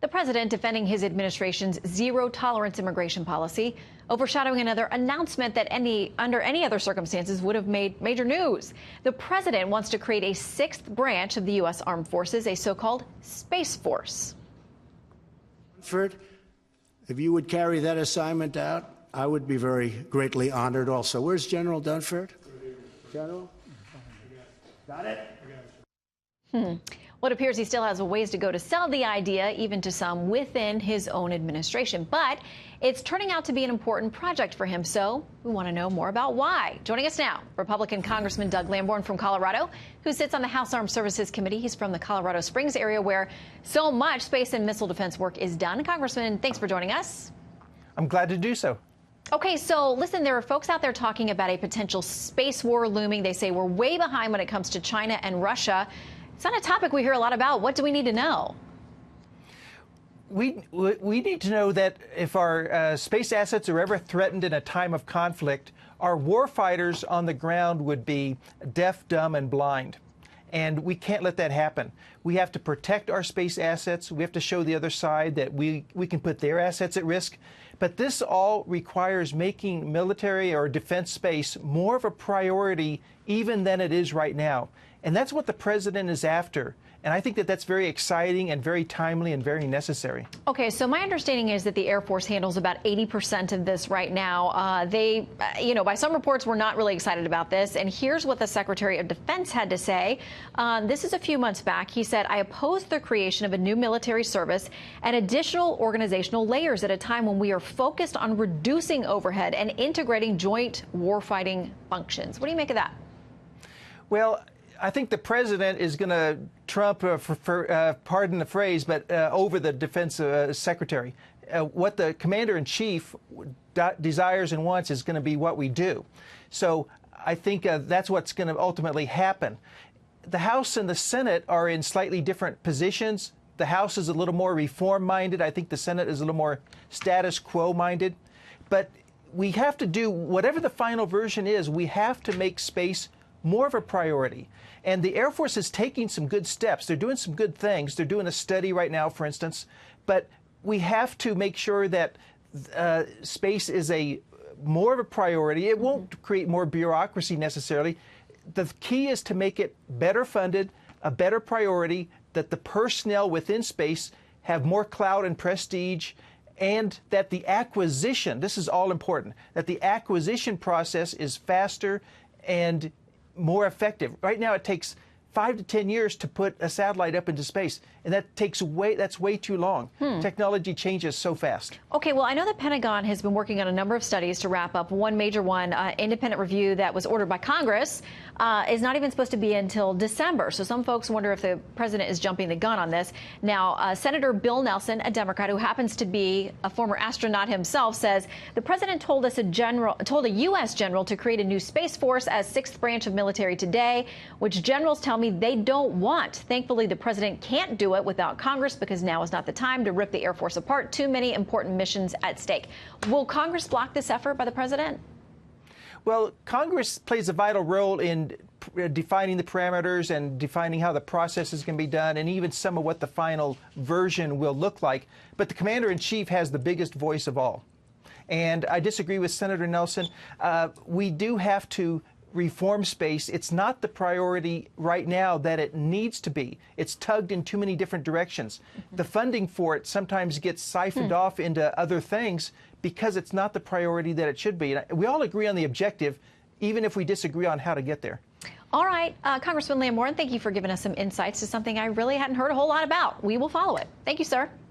The president defending his administration's zero-tolerance immigration policy, overshadowing another announcement that under any other circumstances would have made major news. The president wants to create a sixth branch of the U.S. Armed Forces, a so-called Space Force. If you would carry that assignment out, I would be very greatly honored also. Where's General Dunford? General? Got it? Well, it appears he still has a ways to go to sell the idea, even to some within his own administration. But it's turning out to be an important project for him, so we want to know more about why. Joining us now, Republican Congressman Doug Lamborn from Colorado, who sits on the House Armed Services Committee. He's from the Colorado Springs area, where so much space and missile defense work is done. Congressman, thanks for joining us. I'm glad to do so. Okay, so listen, there are folks out there talking about a potential space war looming. They say we're way behind when it comes to China and Russia. It's not a topic we hear a lot about. What do we need to know? We need to know that if our space assets are ever threatened in a time of conflict, our warfighters on the ground would be deaf, dumb, and blind. And we can't let that happen. We have to protect our space assets. We have to show the other side that we can put their assets at risk. But this all requires making military or defense space more of a priority even than it is right now. And that's what the president is after. And I think that that's very exciting and very timely and very necessary. Okay, so my understanding is that the Air Force handles about 80% of this right now. They, by some reports, were not really excited about this. And here's what the Secretary of Defense had to say. This is a few months back. He said, I oppose the creation of a new military service and additional organizational layers at a time when we are focused on reducing overhead and integrating joint warfighting functions. What do you make of that? Well, I think the president is going to trump, pardon the phrase, but over the defense secretary. What the commander-in-chief desires and wants is going to be what we do. So I think that's what's going to ultimately happen. The House and the Senate are in slightly different positions. The House is a little more reform-minded. I think the Senate is a little more status quo-minded. But we have to do whatever the final version is. We have to make space more of a priority. And the Air Force is taking some good steps. They're doing some good things. They're doing a study right now, for instance. But we have to make sure that space is more of a priority. It won't create more bureaucracy necessarily. The key is to make it better funded, a better priority, that the personnel within space have more clout and prestige, and that the acquisition, this is all important, that the acquisition process is faster and more effective. Right now, it takes 5 to 10 years to put a satellite up into space, and that's way too long. Technology changes so fast. Okay, well, I know the Pentagon has been working on a number of studies to wrap up. One major one, independent review that was ordered by Congress, is not even supposed to be until December. So some folks wonder if the president is jumping the gun on this. Now, Senator Bill Nelson, a Democrat who happens to be a former astronaut himself, says the president told a U.S. general to create a new space force as sixth branch of military today, which generals tell me they don't want. Thankfully, the president can't do it without Congress, because now is not the time to rip the Air Force apart. Too many important missions at stake. Will Congress block this effort by the president? Well, Congress plays a vital role in defining the parameters and defining how the process is going to be done, and even some of what the final version will look like. But the commander-in-chief has the biggest voice of all. And I disagree with Senator Nelson. We do have to reform space. It's not the priority right now that it needs to be. It's tugged in too many different directions. The funding for it sometimes gets siphoned off into other things because it's not the priority that it should be. And we all agree on the objective, even if we disagree on how to get there. All right, Congressman Lamborn, thank you for giving us some insights to something I really hadn't heard a whole lot about. We will follow it. Thank you, sir.